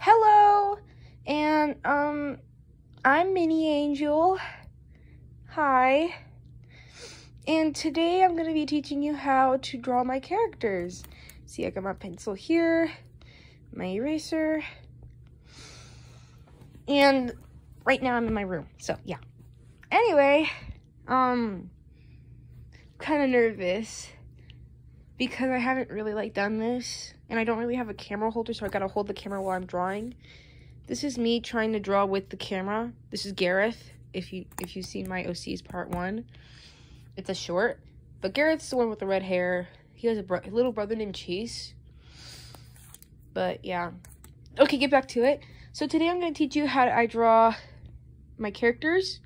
Hello, and I'm Minnie Angel. Hi. And today I'm going to be teaching you how to draw my characters. See, I got my pencil here, my eraser, and right now I'm in my room. So, yeah. Anyway, kind of nervous because I haven't really done this, and I don't really have a camera holder, so I got to hold the camera while I'm drawing. This is me trying to draw with the camera. This is Gareth. If you've seen my OC's part 1. It's a short, but Gareth's the one with the red hair. He has a little brother named Chase. But yeah. Okay, get back to it. So today I'm going to teach you how I draw my characters.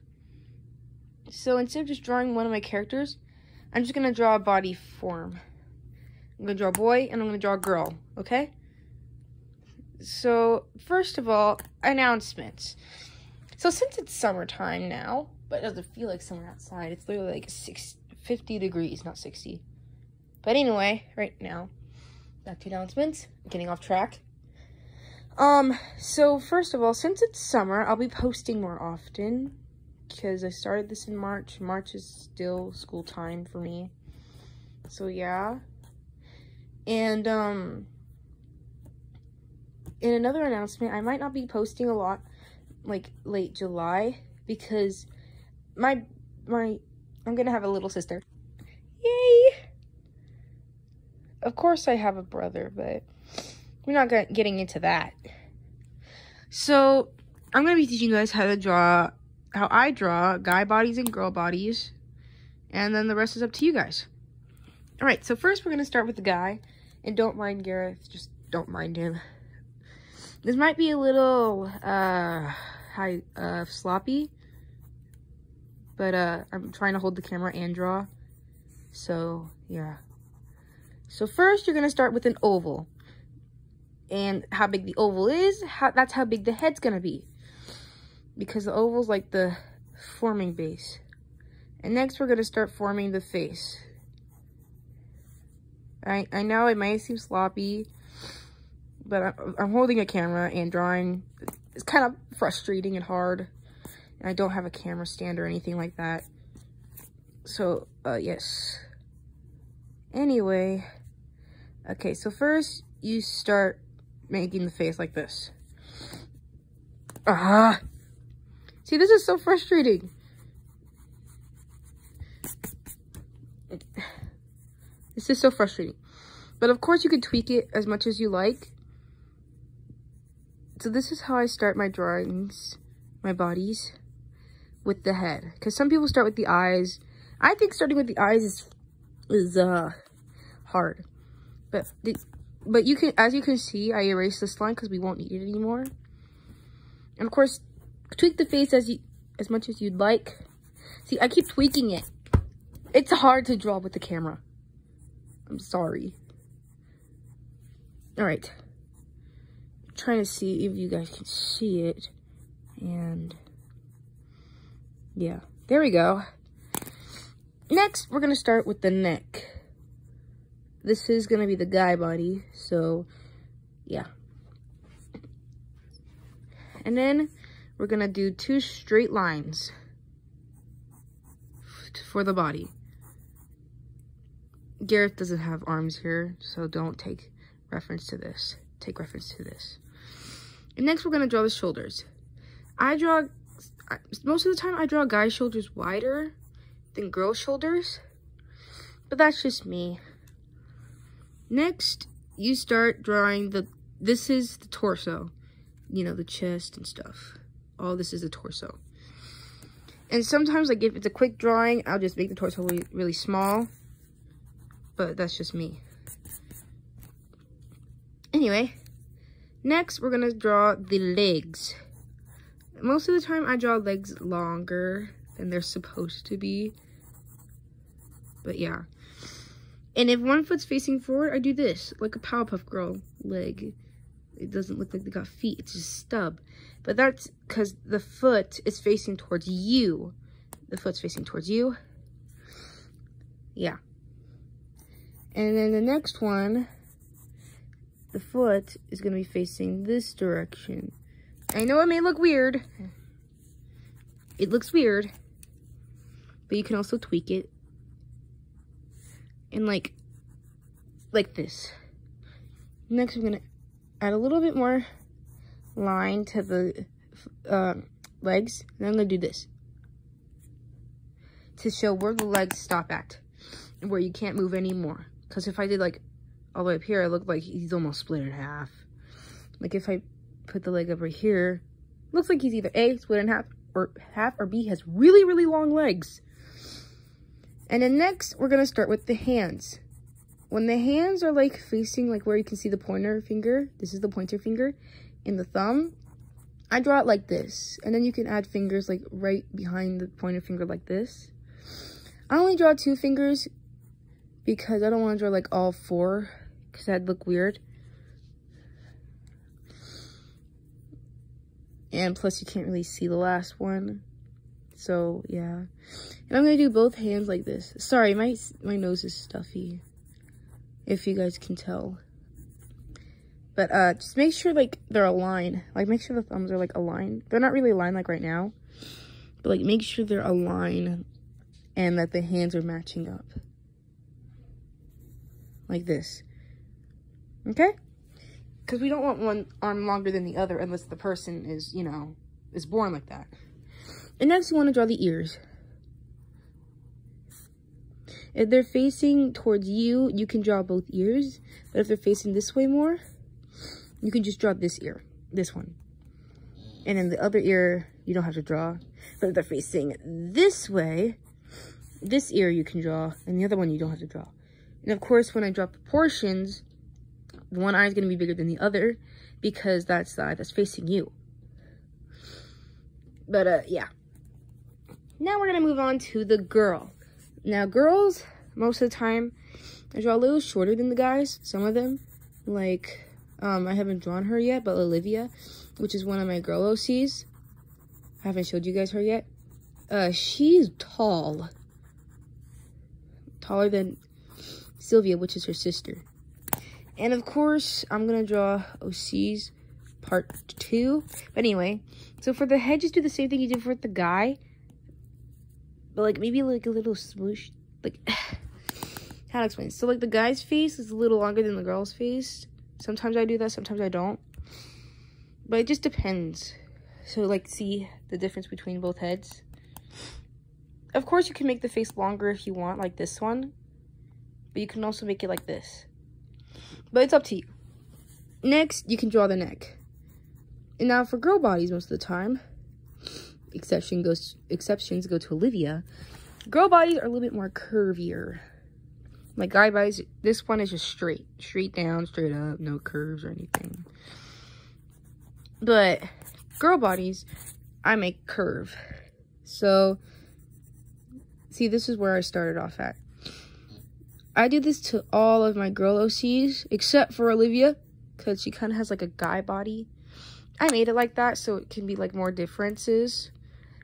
So instead of just drawing one of my characters, I'm just going to draw a body form. I'm going to draw a boy and I'm going to draw a girl, okay? So first of all, announcements. So since it's summertime now, but it doesn't feel like summer outside. It's literally like 50 degrees, not 60. But anyway, right now, back to announcements. Getting off track. So first of all, since it's summer, I'll be posting more often because I started this in March. March is still school time for me. So yeah. And in another announcement, I might not be posting a lot like late July because I'm gonna have a little sister. Yay! Of course I have a brother, but we're not getting into that. So I'm gonna be teaching you guys how I draw guy bodies and girl bodies, and then the rest is up to you guys. All right, so first we're gonna start with the guy, and don't mind Gareth, just don't mind him. This might be a little sloppy, but I'm trying to hold the camera and draw. So yeah. So first you're gonna start with an oval, and how big the oval is, that's how big the head's gonna be, because the oval's like the forming base. And next we're gonna start forming the face. I know it might seem sloppy, but I'm holding a camera and drawing. It's kind of frustrating and hard. And I don't have a camera stand or anything like that. So, yes. Anyway. Okay, so first you start making the face like this. See, this is so frustrating. This is so frustrating. But of course you can tweak it as much as you like. So this is how I start my drawings, my bodies, with the head. Because some people start with the eyes. I think starting with the eyes is hard. But you can, as you can see, I erased this line because we won't need it anymore. And of course, tweak the face as much as you'd like. See, I keep tweaking it. It's hard to draw with the camera. I'm sorry. All right. Trying to see if you guys can see it, and yeah, there we go. Next we're gonna start with the neck. This is gonna be the guy body, so yeah. And then we're gonna do 2 straight lines for the body. Gareth doesn't have arms here, so don't take reference to this. Take reference to this. And next we're going to draw the shoulders. Most of the time I draw guys' shoulders wider than girls' shoulders, but that's just me. Next, you start drawing this is the torso, you know, the chest and stuff. All this is the torso. And sometimes, like, if it's a quick drawing, I'll just make the torso really, really small, but that's just me. Anyway. Next, we're going to draw the legs. Most of the time, I draw legs longer than they're supposed to be. But yeah. And if one foot's facing forward, I do this, like a Powerpuff Girl leg. It doesn't look like they got feet, it's just stub. But that's because the foot is facing towards you. The foot's facing towards you. Yeah. And then the next one the foot is going to be facing this direction. I know it may look weird. It looks weird. But you can also tweak it. And like this. Next, I'm going to add a little bit more line to the legs. And I'm going to do this. To show where the legs stop at. And where you can't move anymore. Because if I did like all the way up here, it looked like he's almost split in half. Like if I put the leg over here, looks like he's either A, split in half, or B, has really, really long legs. And then next, we're going to start with the hands. When the hands are like facing like where you can see the pointer finger, this is the pointer finger, and the thumb, I draw it like this. And then you can add fingers like right behind the pointer finger like this. I only draw 2 fingers because I don't want to draw like all 4 because that'd look weird. And plus you can't really see the last one. So yeah. And I'm going to do both hands like this. Sorry, my nose is stuffy. If you guys can tell. But just make sure like they're aligned. Like make sure the thumbs are like aligned. They're not really aligned like right now. But like make sure they're aligned and that the hands are matching up. Like this. Okay? Because we don't want one arm longer than the other unless the person is, you know, is born like that. And next you want to draw the ears. If they're facing towards you, you can draw both ears. But if they're facing this way more, you can just draw this ear, this one. And then the other ear, you don't have to draw. But if they're facing this way, this ear you can draw, and the other one you don't have to draw. And of course, when I draw proportions, the one eye is going to be bigger than the other because that's the eye that's facing you. But yeah. Now we're going to move on to the girl. Now girls, most of the time, I draw a little shorter than the guys. Some of them, like, I haven't drawn her yet, but Olivia, which is one of my girl OCs. I haven't showed you guys her yet. She's tall. Taller than Sylvia, which is her sister. And of course, I'm going to draw OCs part 2. But anyway, so for the head, just do the same thing you did for the guy. But like maybe like a little smoosh. Like, how to explain? So like the guy's face is a little longer than the girl's face. Sometimes I do that, sometimes I don't. But it just depends. So like see the difference between both heads. Of course, you can make the face longer if you want, like this one. But you can also make it like this. But it's up to you. Next, you can draw the neck. And now for girl bodies most of the time, exceptions go to Olivia. Girl bodies are a little bit more curvier. Like guy bodies, this one is just straight down, straight up, no curves or anything. But girl bodies, I make curve. So, see, this is where I started off at. I do this to all of my girl OCs, except for Olivia, because she kind of has like a guy body. I made it like that so it can be like more differences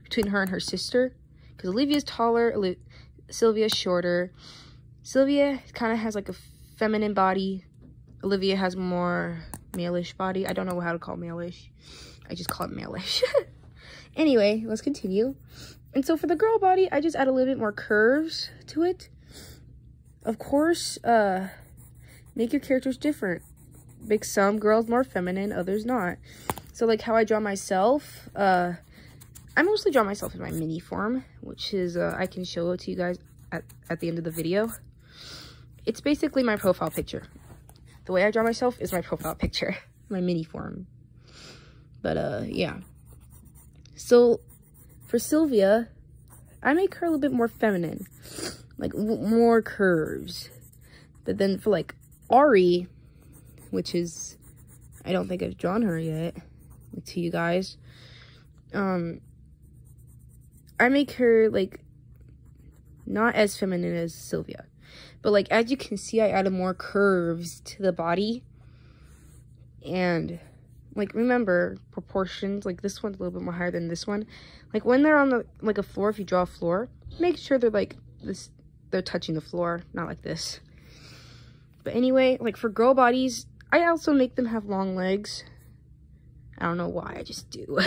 between her and her sister. Because Olivia's taller, Sylvia's shorter. Sylvia kind of has like a feminine body. Olivia has more male-ish body. I don't know how to call male-ish. I just call it male-ish. Anyway, let's continue. And so for the girl body, I just add a little bit more curves to it. Of course, make your characters different. Make some girls more feminine, others not. So like how I draw myself, I mostly draw myself in my mini form, which is, I can show it to you guys at the end of the video. It's basically my profile picture. The way I draw myself is my profile picture, my mini form. But yeah. So for Sylvia, I make her a little bit more feminine. Like more curves. But then for like Ari, which is, I don't think I've drawn her yet to you guys. I make her like not as feminine as Sylvia. But like as you can see, I added more curves to the body. And like remember proportions, like this one's a little bit more higher than this one. Like when they're on the like a floor, if you draw a floor, make sure they're like this, they're touching the floor, not like this. But anyway, like for girl bodies, I also make them have long legs. I don't know why, I just do.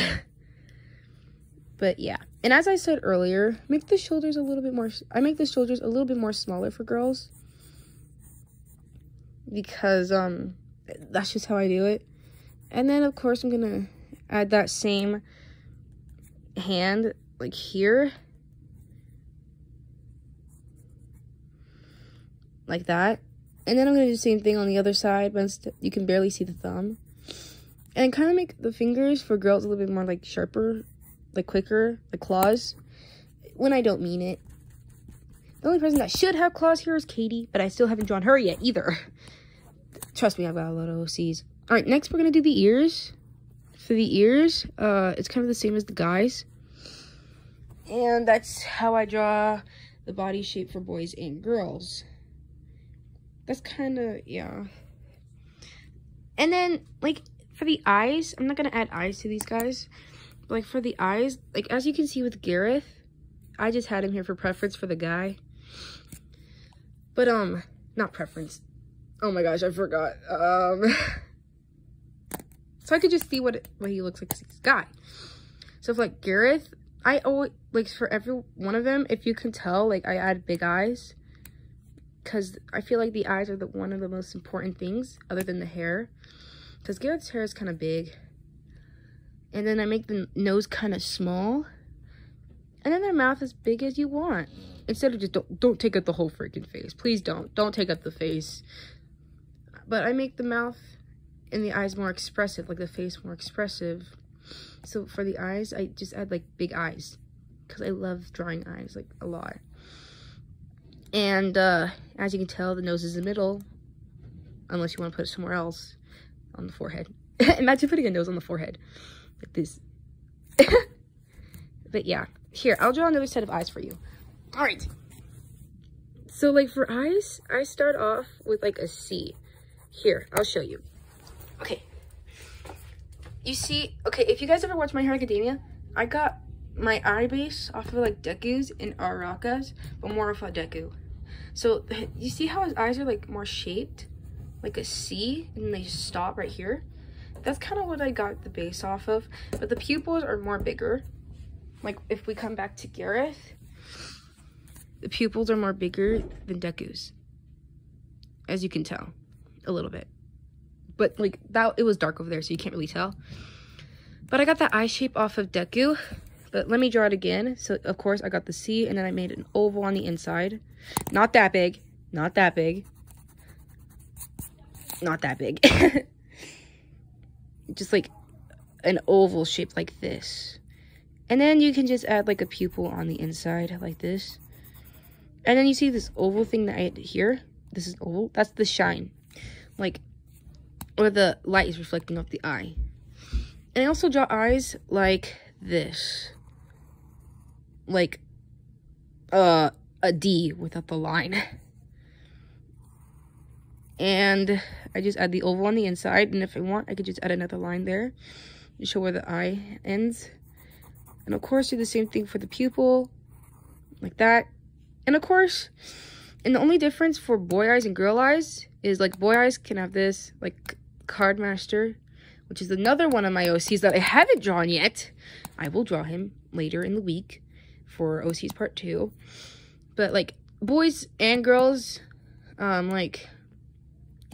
But yeah, and as I said earlier, make the shoulders a little bit more, I make the shoulders a little bit more smaller for girls. Because, that's just how I do it. And then, of course, I'm gonna add that same hand, like here. Like that. And then I'm gonna do the same thing on the other side, but you can barely see the thumb. And kind of make the fingers for girls a little bit more, like, sharper, like, quicker, like claws. When I don't mean it. The only person that should have claws here is Katie, but I still haven't drawn her yet, either. Trust me, I've got a lot of OCs. Alright, next we're gonna do the ears. For the ears, it's kind of the same as the guys. And that's how I draw the body shape for boys and girls. That's kind of, yeah. And then, like, for the eyes, I'm not gonna add eyes to these guys. But, like, for the eyes, like, as you can see with Gareth, I just had him here for preference for the guy. But, not preference. Oh my gosh, I forgot. So I could just see what he looks like as a guy. So for like Gareth, I always, like for every one of them, if you can tell, like I add big eyes. Because I feel like the eyes are one of the most important things other than the hair. Because Gareth's hair is kind of big. And then I make the nose kind of small. And then their mouth as big as you want. Instead of just, don't take up the whole freaking face. Please don't. Don't take up the face. But I make the mouth and the eyes more expressive, like the face more expressive. So for the eyes, I just add like big eyes. Because I love drawing eyes, like a lot. And as you can tell, the nose is in the middle. Unless you want to put it somewhere else. On the forehead. Imagine putting a nose on the forehead. Like this. But yeah. Here, I'll draw another set of eyes for you. Alright. So like for eyes, I start off with like a C. Here, I'll show you. Okay. You see, okay, if you guys ever watch My Hero Academia, I got my eye base off of like Deku's and Araka's, but more of a Deku. So you see how his eyes are like more shaped? Like a C, and they just stop right here? That's kind of what I got the base off of. But the pupils are more bigger. Like if we come back to Gareth, the pupils are more bigger than Deku's. As you can tell. A little bit. But like that, it was dark over there, so you can't really tell. But I got that eye shape off of Deku. But let me draw it again. So of course I got the C, and then I made an oval on the inside. Not that big. Not that big. Not that big. Just like an oval shape like this. And then you can just add like a pupil on the inside like this. And then you see this oval thing that I had here. This is oval. That's the shine. Like, or the light is reflecting off the eye. And I also draw eyes like this. Like, a D without the line. And I just add the oval on the inside. And if I want, I could just add another line there to show where the eye ends. And of course, do the same thing for the pupil. Like that. And of course, and the only difference for boy eyes and girl eyes is like boy eyes can have this, like Cardmaster, which is another one of my OCs that I haven't drawn yet. I will draw him later in the week for OCs part 2. But like boys and girls, like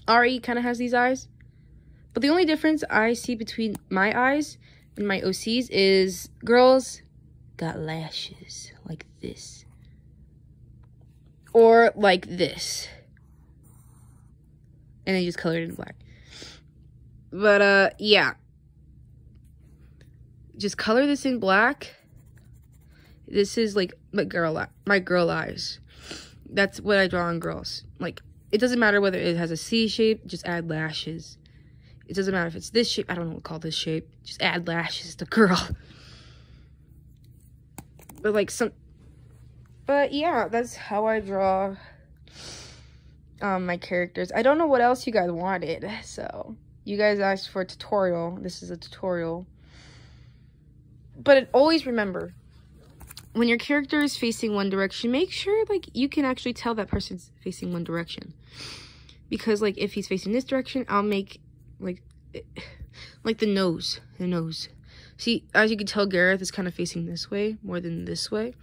Ari kind of has these eyes. But the only difference I see between my eyes and my OCs is girls got lashes like this. Or like this. And they just colored it in black. But, yeah. Just color this in black. This is like my girl eyes. That's what I draw on girls. Like, it doesn't matter whether it has a C shape, just add lashes. It doesn't matter if it's this shape, I don't know what to call this shape. Just add lashes to girl. But like but yeah, that's how I draw my characters. I don't know what else you guys wanted, so you guys asked for a tutorial. This is a tutorial. But always remember, when your character is facing one direction, make sure like you can actually tell that person's facing one direction. Because like if he's facing this direction, I'll make like the nose. See, as you can tell, Gareth is kind of facing this way more than this way.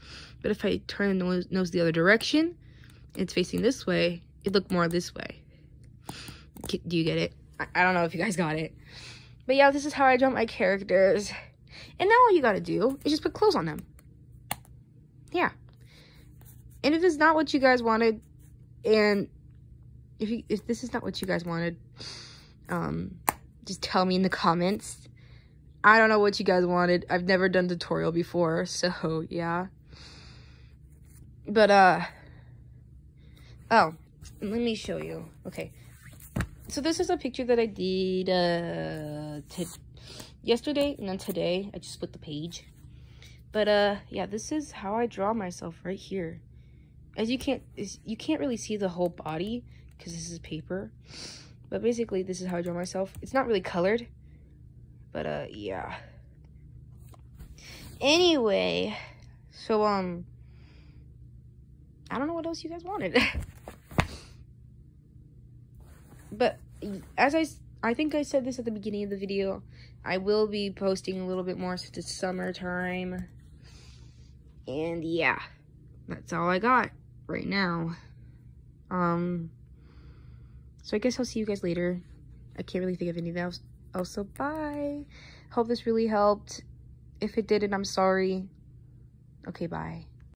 But if I turn the nose the other direction, it's facing this way, it looked more this way. Do you get it? I don't know if you guys got it. But yeah, this is how I draw my characters. And now all you gotta do is just put clothes on them. Yeah. And if it's not what you guys wanted, and if this is not what you guys wanted, just tell me in the comments. I don't know what you guys wanted. I've never done a tutorial before, so yeah. But oh, let me show you. Okay, so this is a picture that I did yesterday, and then today I just split the page. But yeah, this is how I draw myself right here. As you can't really see the whole body because this is paper, but basically this is how I draw myself. It's not really colored, but yeah. Anyway, so I don't know what else you guys wanted. But as I think I said this at the beginning of the video, I will be posting a little bit more since it's summertime. And yeah, that's all I got right now. So I guess I'll see you guys later. I can't really think of anything else. Also, bye. Hope this really helped. If it didn't, I'm sorry. Okay, bye.